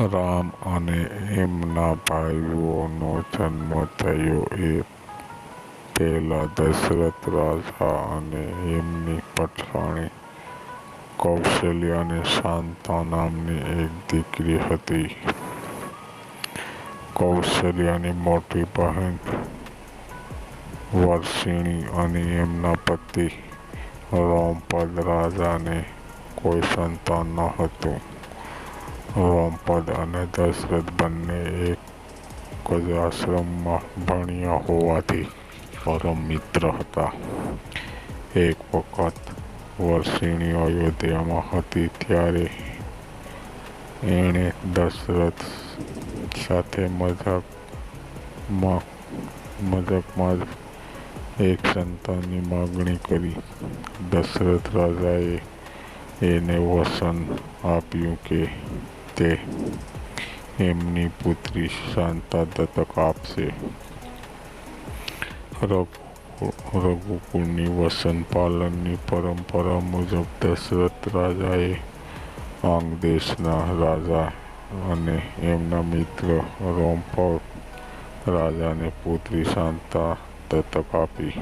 રામ અને એમના ભાઈઓનો જન્મ થયો એ પહેલા દશરથ રાજા અને એમની પટરાણી કૌશલ્યાને શાંતા નામની એક દીકરી હતી. કૌશલ્યાની મોટી બહેન વર્ષિણી અને એમના પતિ રોમપદ રાજાને કોઈ સંતાન ન હતું. રોમપદ અને દશરથ બંને એક જ આશ્રમમાં ભણ્યા હોવાથી પરમ મિત્ર હતા. એક વખત વર્ષિણી અયોધ્યામાં હતી ત્યારે એણે દશરથ સાથે મજાકમાં જ એક સંતાનની માગણી કરી. દશરથ રાજાએ એને વચન આપ્યું કે તે એમની પુત્રી શાંતા દત્તક આપશે. રઘુકુળની વચન પાલનની પરંપરા મુજબ દશરથ રાજાએ અંગ દેશના રાજા અને એમના મિત્ર રોમપદ રાજાને પુત્રી શાંતા દત્તક આપી.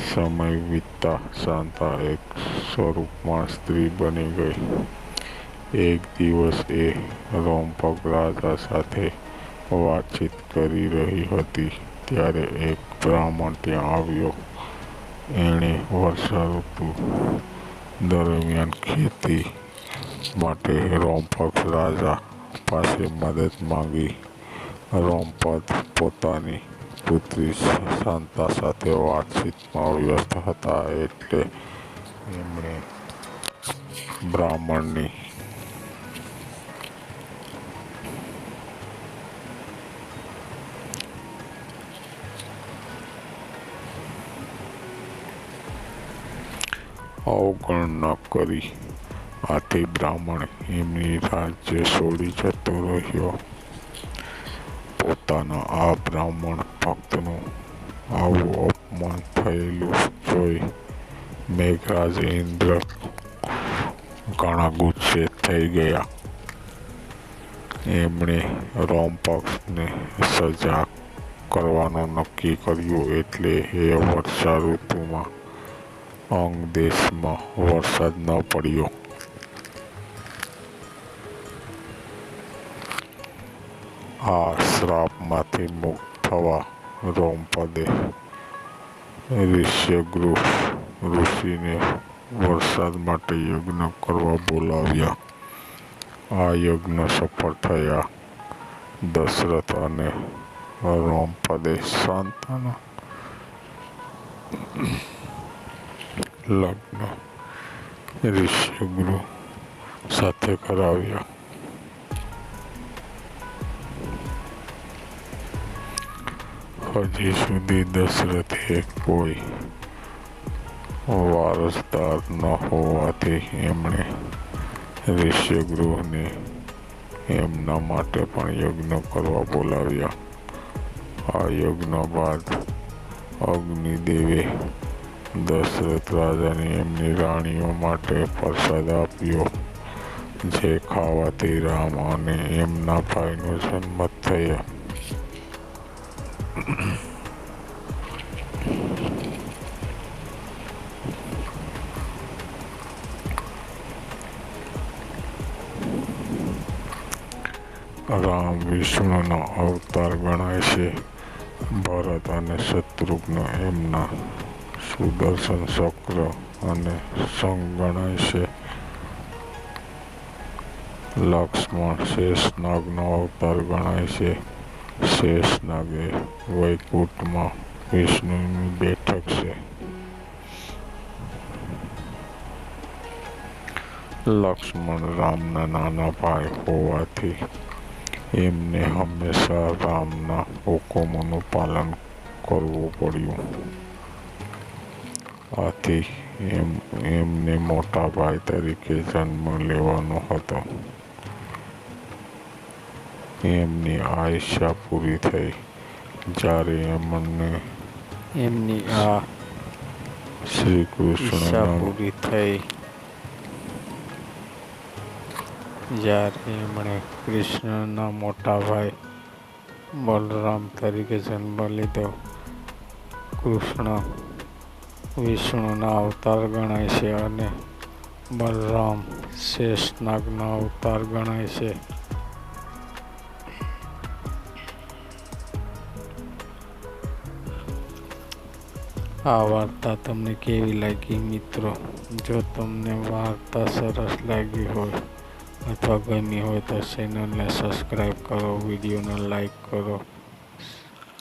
સમય વીતતા શાંતા એક સ્વરૂપમાં સ્ત્રી બની ગઈ. એક દિવસ એ રોમપદ રાજા સાથે વાતચીત કરી રહી હતી ત્યારે એક બ્રાહ્મણ ત્યાં આવ્યો. એણે વર્ષાઋતુ દરમિયાન ખેતી માટે રોમપદ રાજા પાસે મદદ માંગી. રોમપદ પોતાની પુત્રી શાંતા સાથે વાતચીતમાં વ્યસ્ત હતા એટલે એમણે બ્રાહ્મણની અવગણના કરી. આથી બ્રાહ્મણ એમની રાજ્ય છોડી જતો રહ્યો. પોતાના આ બ્રાહ્મણ ભક્તનું આવું અપમાન થયેલું જોઈ મેઘરાજ ઇન્દ્ર ઘણા ગુસ્સે થઈ ગયા. એમણે રોમપદને સજા કરવાનું નક્કી કર્યું એટલે એ વર્ષા ઋતુમાં અંગ દેશમાં વરસાદ ન પડ્યો. આ શ્રાપમાંથી મુક્ત થવા રોમપદે ઋષ્યગૃહ ઋષિને વરસાદ માટે યજ્ઞ કરવા બોલાવ્યા. આ યજ્ઞ સફળ થયા. દશરથ અને રોમપદે શાંતાના લગ્ન ઋષ્યગૃહ સાથે કરાવ્યા. હજી સુધી દશરથે કોઈ વારસદાર ન હોવાથી એમણે ઋષ્યગૃહને એમના માટે પણ યજ્ઞ કરવા બોલાવ્યા. આ યજ્ઞ બાદ અગ્નિદેવે દશરથ રાજાને એમની રાણીઓ માટે પ્રસાદ આપ્યો, જે ખાવાથી રામ અને એમના ભાઈનો જન્મ થયો. રામ વિષ્ણુનો અવતાર ગણાય છે. ભરત અને શત્રુઘ્ન એમના સુદર્શન ચક્ર અને શંખ ગણાય છે. લક્ષ્મણ શેષનાગનો અવતાર ગણાય છે. શેષનાગ એ વૈકુંઠમાં વિષ્ણુની બેઠક છે. લક્ષ્મણ રામના નાના ભાઈ હોવાથી એમને હંમેશા રામના હુકમોનું પાલન કરવું પડ્યું. આથી એમને મોટા ભાઈ તરીકે જન્મ લેવાનો હતો. એમની આયુષ્ય પૂરી થઈ જ્યારે એમની શ્રી કૃષ્ણ પૂરી થઈ જ્યારે એમણે કૃષ્ણના મોટા ભાઈ બલરામ તરીકે જન્મ લીધો. કૃષ્ણ વિષ્ણુના અવતાર ગણાય છે અને બલરામ શેષનાગના અવતાર ગણાય છે. આ વાર્તા તમને કેવી લાગી મિત્રો? જો તમને વાર્તા સરસ લાગી હોય અથવા ગમી હોય તો ચેનલને સબસ્ક્રાઈબ કરો, વિડીયોને લાઈક કરો